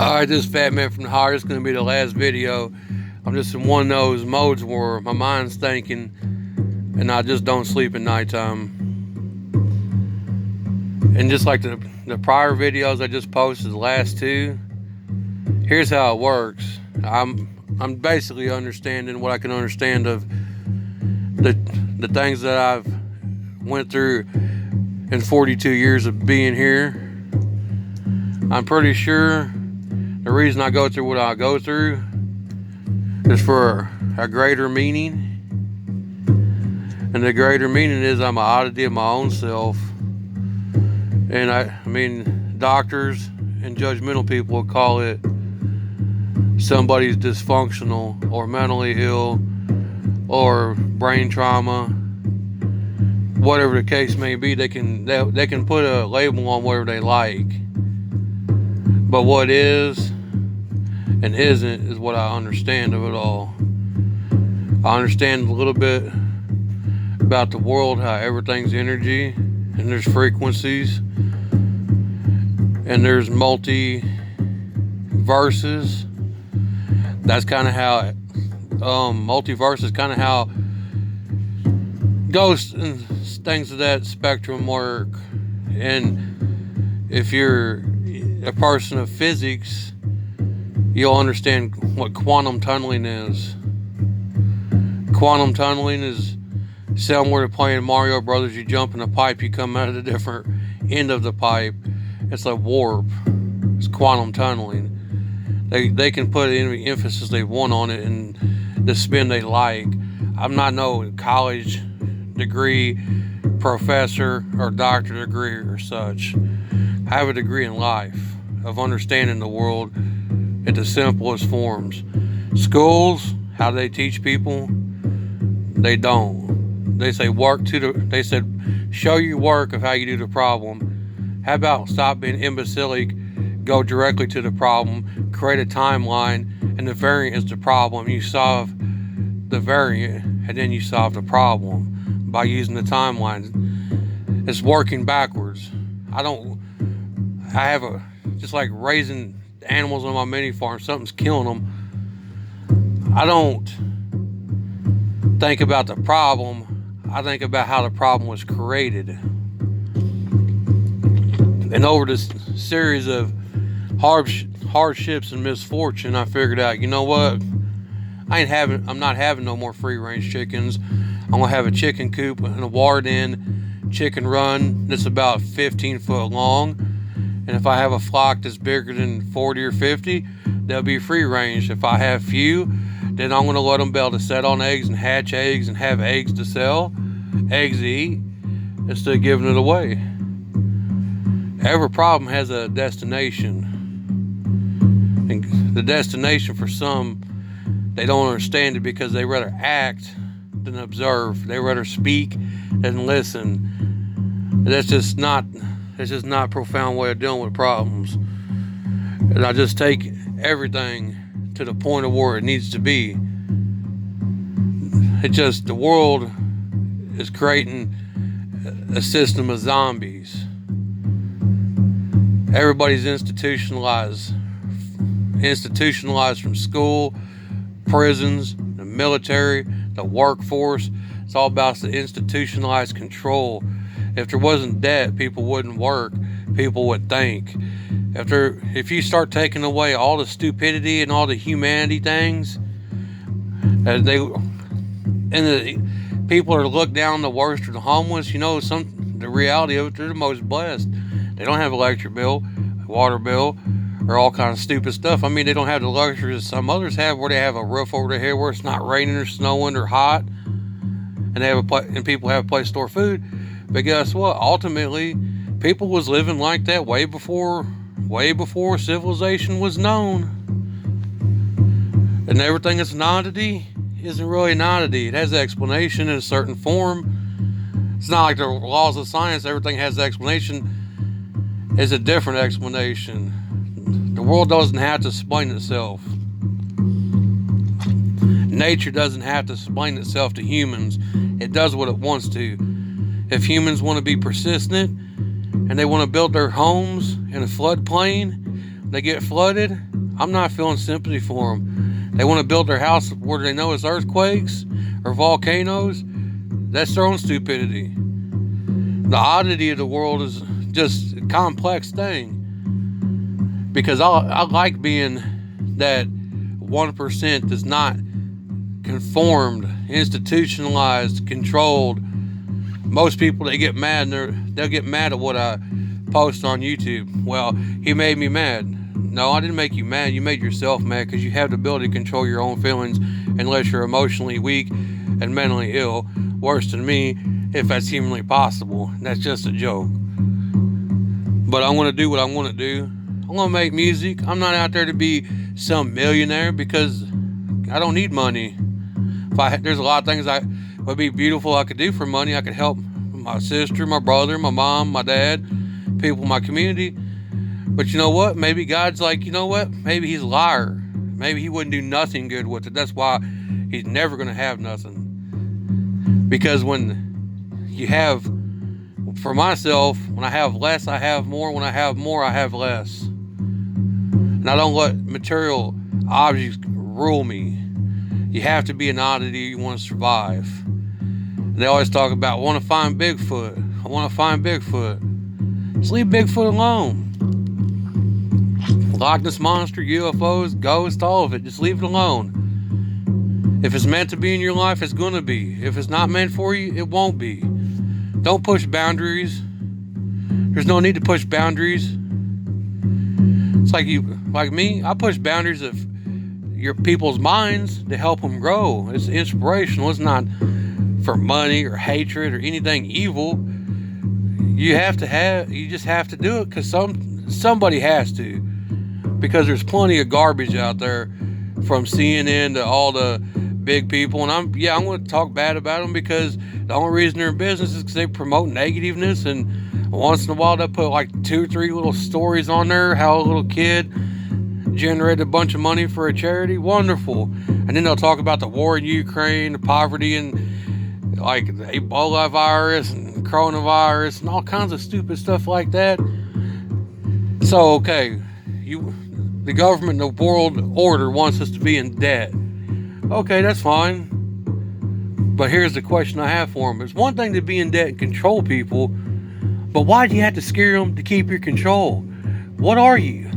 Alright, this Fat Man from the Heart. It's going to be the last video. I'm just in one of those modes where my mind's thinking and I just don't sleep at nighttime. And just like the prior videos I just posted, the last two, here's how it works. I'm basically understanding what I can understand of the things that I've went through in 42 years of being here. I'm pretty sure the reason I go through what I go through is for a greater meaning. And the greater meaning is I'm an oddity of my own self. And I mean, doctors and judgmental people will call it somebody's dysfunctional or mentally ill or brain trauma. Whatever the case may be, they can put a label on whatever they like. But what is and isn't is what I understand of it all. I understand a little bit about the world, how everything's energy, and there's frequencies, and there's multiverses. That's kind of how multiverse is kind of how ghosts and things of that spectrum work. And if you're a person of physics, you'll understand what quantum tunneling is. Quantum tunneling is similar to playing Mario Brothers. You jump in a pipe, you come out of a different end of the pipe. It's a warp. It's quantum tunneling. They can put any emphasis they want on it and the spin they like. I'm not no college degree professor or doctor degree or such. I have a degree in life of understanding the world in the simplest forms. Schools, how they teach people, they don't. They say they said show your work of how you do the problem. How about stop being imbecilic, go directly to the problem, create a timeline, and the variant is the problem. You solve the variant and then you solve the problem by using the timeline. It's working backwards. Just like raising animals on my mini farm, something's killing them. I don't think about the problem. I think about how the problem was created. And over this series of hardships and misfortune, I figured out, you know what? I'm not having no more free range chickens. I'm gonna have a chicken coop and a wired in chicken run that's about 15 foot long. And if I have a flock that's bigger than 40 or 50, they'll be free range. If I have few, then I'm going to let them be able to set on eggs and hatch eggs and have eggs to sell, eggs to eat, instead of giving it away. Every problem has a destination. And the destination for some, they don't understand it because they rather act than observe. They rather speak than listen. That's just not a profound way of dealing with problems. And I just take everything to the point of where it needs to be. The world is creating a system of zombies. Everybody's institutionalized from school, prisons, the military, the workforce. It's all about the institutionalized control. If there wasn't debt, people wouldn't work. People would think. If you start taking away all the stupidity and all the humanity things, the people are looked down the worst are the homeless. You know, the reality of it, they're the most blessed. They don't have electric bill, water bill, or all kinds of stupid stuff. I mean, they don't have the luxuries some others have, where they have a roof over their head, where it's not raining or snowing or hot, and people have a place to store food. But guess what? Ultimately, people was living like that way before civilization was known. And everything that's an oddity isn't really an oddity. It has an explanation in a certain form. It's not like the laws of science, everything has an explanation. It's a different explanation. The world doesn't have to explain itself. Nature doesn't have to explain itself to humans. It does what it wants to. If humans want to be persistent and they want to build their homes in a floodplain, they get flooded, I'm not feeling sympathy for them. They want to build their house where they know it's earthquakes or volcanoes. That's their own stupidity. The oddity of the world is just a complex thing. Because I like being that 1% that's not conformed, institutionalized, controlled. Most people, they get mad and they'll get mad at what I post on YouTube. Well, he made me mad. No, I didn't make you mad. You made yourself mad because you have the ability to control your own feelings unless you're emotionally weak and mentally ill. Worse than me, if that's humanly possible. That's just a joke. But I want to do what I want to do. I'm going to make music. I'm not out there to be some millionaire because I don't need money. There's a lot of things I would be beautiful I could do for money. I could help my sister, my brother, my mom, my dad, people in my community. But you know what? Maybe God's like, you know what? Maybe he's a liar. Maybe he wouldn't do nothing good with it. That's why he's never going to have nothing. Because when you have, for myself, when I have less, I have more. When I have more, I have less. And I don't let material objects rule me. You have to be an oddity if you want to survive. And they always talk about, I want to find Bigfoot. I want to find Bigfoot. Just leave Bigfoot alone. Loch Ness Monster, UFOs, ghosts, all of it. Just leave it alone. If it's meant to be in your life, it's going to be. If it's not meant for you, it won't be. Don't push boundaries. There's no need to push boundaries. It's like me, I push boundaries of your people's minds to help them grow. It's inspirational. It's not for money or hatred or anything evil. You just have to do it because somebody has to. Because there's plenty of garbage out there, from CNN to all the big people, and I'm going to talk bad about them because the only reason they're in business is because they promote negativeness, and once in a while they put like 2 or 3 little stories on there, how a little kid generated a bunch of money for a charity. Wonderful. And then they'll talk about the war in Ukraine, the poverty, and like the Ebola virus and coronavirus and all kinds of stupid stuff like that. So okay, the government, the world order wants us to be in debt. Okay, that's fine. But here's the question I have for them. It's one thing to be in debt and control people, but why do you have to scare them to keep your control? What are you?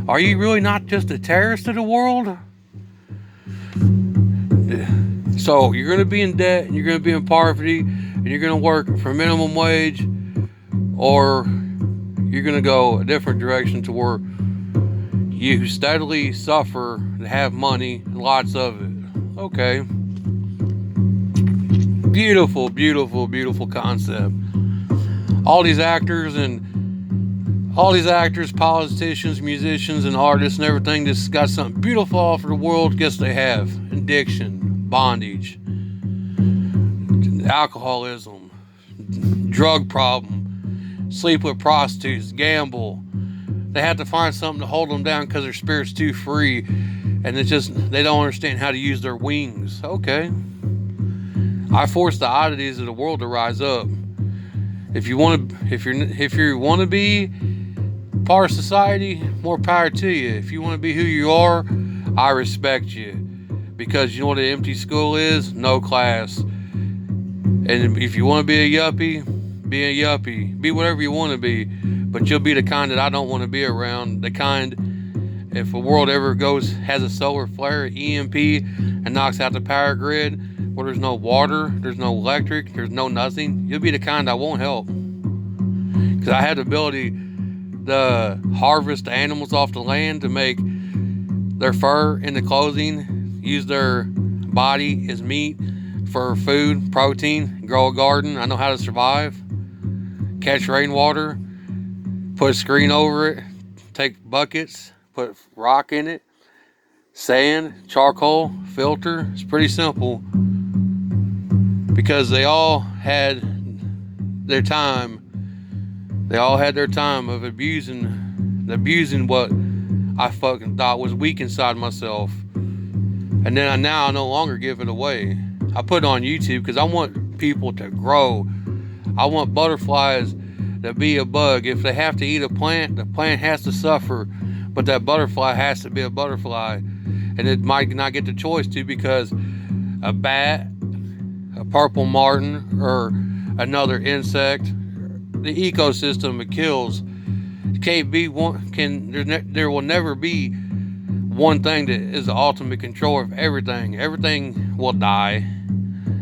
Are you really not just a terrorist of the world? So you're going to be in debt, and you're going to be in poverty, and you're going to work for minimum wage, or you're going to go a different direction to where you steadily suffer to have money and lots of it. Okay. Beautiful, beautiful, beautiful concept. All these actors, politicians, musicians, and artists and everything just got something beautiful to offer the world. Guess they have addiction, bondage, alcoholism, drug problem, sleep with prostitutes, gamble. They have to find something to hold them down because their spirit's too free, and it's just they don't understand how to use their wings. Okay, I force the oddities of the world to rise up. If you want to be part of society, more power to you. If you want to be who you are, I respect you, because you know what an empty school is? No class. And if you want to be a yuppie, be a yuppie. Be whatever you want to be, but you'll be the kind that I don't want to be around. The kind, if the world ever has a solar flare, EMP, and knocks out the power grid, where there's no water, there's no electric, there's no nothing, you'll be the kind I won't help. Because I have the ability to harvest the animals off the land to make their fur into clothing, use their body as meat for food, protein, grow a garden. I know how to survive. Catch rainwater, put a screen over it, take buckets, put rock in it, sand, charcoal, filter. It's pretty simple. Because they all had their time. They all had their time of abusing what I fucking thought was weak inside myself. And then I no longer give it away. I put it on YouTube because I want people to grow. I want butterflies to be a bug. If they have to eat a plant, the plant has to suffer. but that butterfly has to be a butterfly, and it might not get the choice to because a bat, a purple martin, or another insect, the ecosystem it kills can't be one. There will never be one thing that is the ultimate control of everything. Everything will die,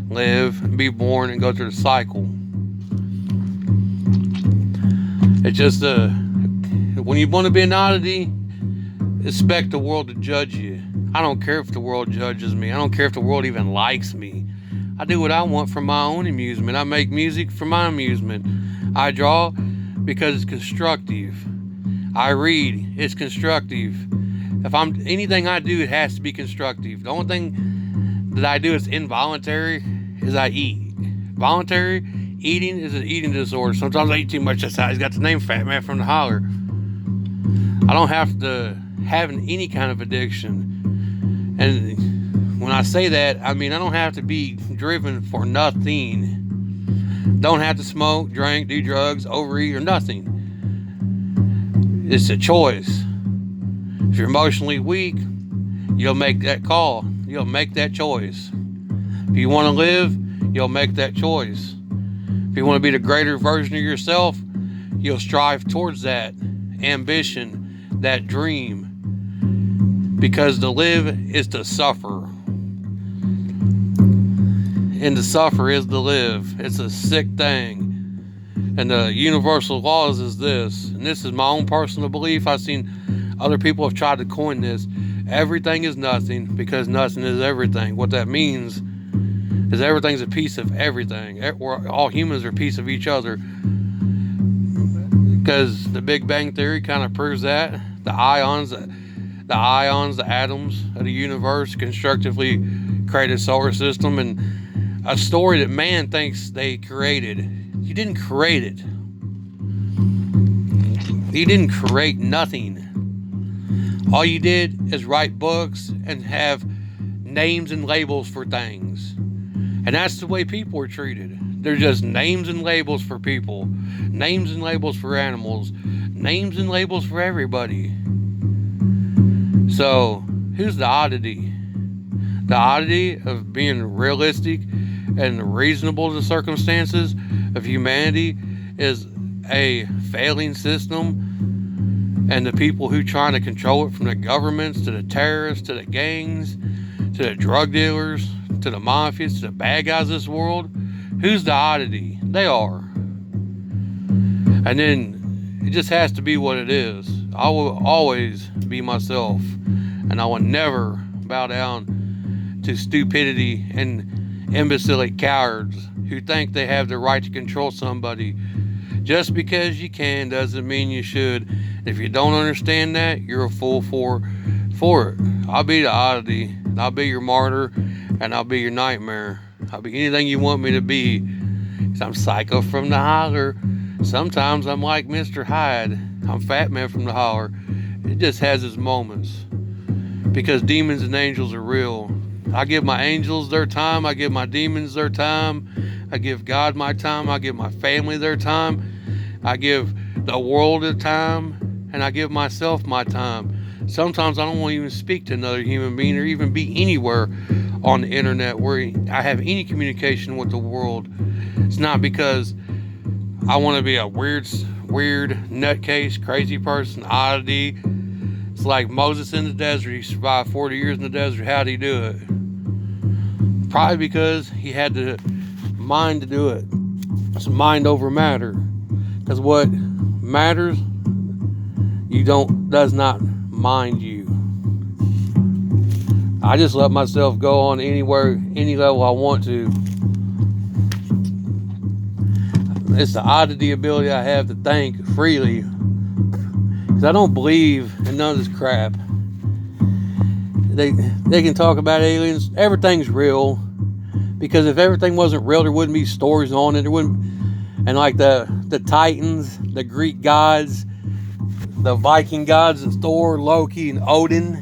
live, be born, and go through the cycle. It's just when you want to be an oddity, expect the world to judge you. I don't care if the world judges me. I don't care if the world even likes me. I do what I want for my own amusement. I make music for my amusement. I draw because it's constructive. I read, it's constructive. If anything I do, it has to be constructive. The only thing that I do is involuntary is I eat. Voluntary eating is an eating disorder. Sometimes I eat too much. That's how he's got the name Fat Man from the Holler. I don't have to have any kind of addiction. And when I say that, I mean I don't have to be driven for nothing. Don't have to smoke, drink, do drugs, overeat, or nothing. It's a choice. If you're emotionally weak, you'll make that call. You'll make that choice. If you want to live, you'll make that choice. If you want to be the greater version of yourself, you'll strive towards that ambition, that dream. Because to live is to suffer. And to suffer is to live. It's a sick thing. And the universal laws is this. And this is my own personal belief. I've seen other people have tried to coin this. Everything is nothing because nothing is everything. What that means is everything's a piece of everything. All humans are a piece of each other. Because the Big Bang Theory kind of proves that. The ions, the atoms of the universe constructively create a solar system, and a story that man thinks they created. You didn't create it. You didn't create nothing. All you did is write books and have names and labels for things. And that's the way people are treated. They're just names and labels for people. Names and labels for animals. Names and labels for everybody. So, who's the oddity? The oddity of being realistic and reasonable to the circumstances of humanity is a failing system, and the people who trying to control it, from the governments to the terrorists to the gangs to the drug dealers to the mafias to the bad guys of this world, who's the oddity? They are. And then it just has to be what it is. I will always be myself, and I will never bow down to stupidity and imbecilic cowards who think they have the right to control somebody. Just because you can doesn't mean you should. If you don't understand that, you're a fool for it. I'll be the oddity, I'll be your martyr, and I'll be your nightmare. I'll be anything you want me to be. 'Cause I'm Psycho from the Holler. Sometimes I'm like Mr. Hyde. I'm Fat Man from the Holler. It just has its moments. Because demons and angels are real. I give my angels their time. I give my demons their time. I give God my time. I give my family their time. I give the world a time. And I give myself my time. Sometimes I don't want to even speak to another human being or even be anywhere on the internet where I have any communication with the world. It's not because I want to be a weird nutcase, crazy person, oddity. It's like Moses in the desert. He survived 40 years in the desert. How'd he do it? Probably because he had the mind to do it. It's mind over matter. Because what matters, does not mind you. I just let myself go on anywhere, any level I want to. It's the oddity ability I have to think freely. Because I don't believe in none of this crap. They can talk about aliens. Everything's real. Because if everything wasn't real, there wouldn't be stories on it. There wouldn't. And like the Titans, the Greek gods, the Viking gods, and Thor, Loki, and Odin.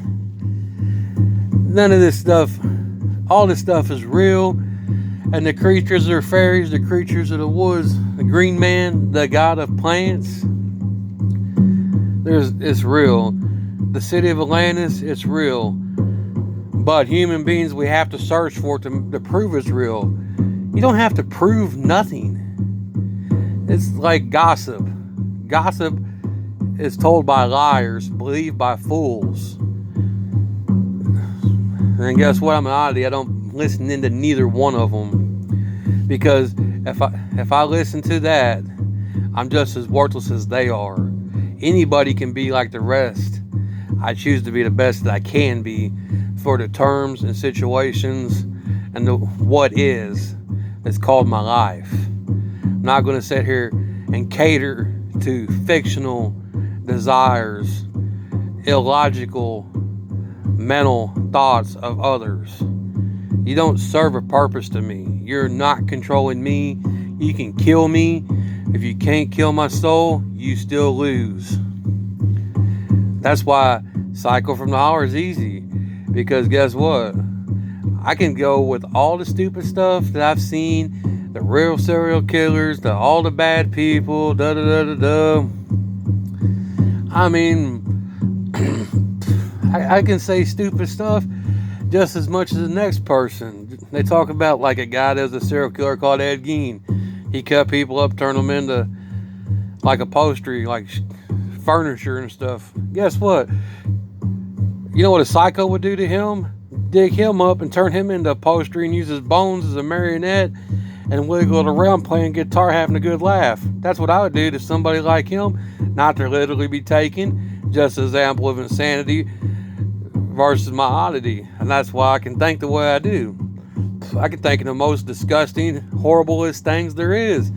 None of this stuff, all this stuff is real. And the creatures are fairies, the creatures of the woods, the green man, the god of plants. It's real. the city of Atlantis, it's real. But human beings, we have to search for it to prove it's real. You don't have to prove nothing. It's like gossip. Gossip is told by liars, believed by fools. And guess what? I'm an oddity. I don't listen into neither one of them. Because if I listen to that, I'm just as worthless as they are. Anybody can be like the rest. I choose to be the best that I can be for the terms and situations and the what is that's called my life. I'm not going to sit here and cater to fictional desires, illogical mental thoughts of others. You don't serve a purpose to me. You're not controlling me. You can kill me. If you can't kill my soul, you still lose. That's why Cycle from the Holler is easy. Because guess what? I can go with all the stupid stuff that I've seen, the real serial killers, all the bad people, da da da da da. I mean, I can say stupid stuff just as much as the next person. They talk about like a guy that was a serial killer called Ed Gein. He cut people up, turned them into like upholstery, like furniture and stuff. Guess what? You know what a psycho would do to him? Dig him up and turn him into upholstery and use his bones as a marionette and wiggle it around playing guitar, having a good laugh. That's what I would do to somebody like him. Not to literally be taken, just an example of insanity versus my oddity. And that's why I can think the way I do. I can think of the most disgusting, horriblest things there is.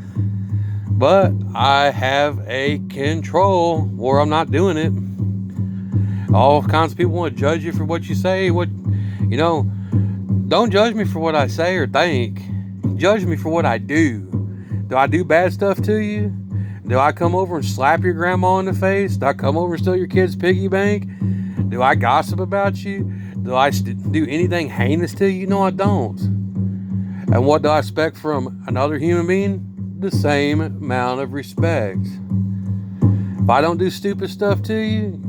But I have a control where I'm not doing it. All kinds of people want to judge you for what you say. Don't judge me for what I say or think. Judge me for what I do. Do I do bad stuff to you? Do I come over and slap your grandma in the face? Do I come over and steal your kid's piggy bank? Do I gossip about you? Do I do anything heinous to you? No, I don't. And what do I expect from another human being? The same amount of respect. If I don't do stupid stuff to you,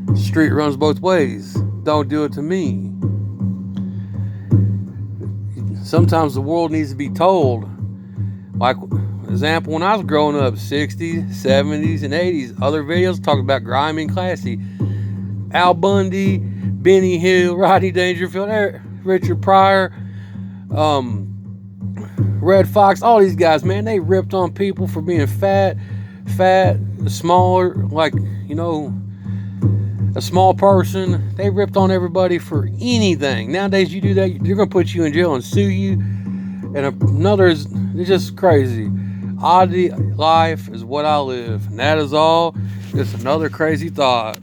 the street runs both ways. Don't do it to me. Sometimes the world needs to be told. Like, example, when I was growing up, 60s, 70s, and 80s, other videos talk about grimy and classy. Al Bundy, Benny Hill, Rodney Dangerfield, Richard Pryor, Red Fox, all these guys, man, they ripped on people for being fat, smaller, like, a small person. They ripped on everybody for anything. Nowadays, you do that, they're going to put you in jail and sue you. And another is, it's just crazy. Oddity life is what I live. And that is all. Just another crazy thought.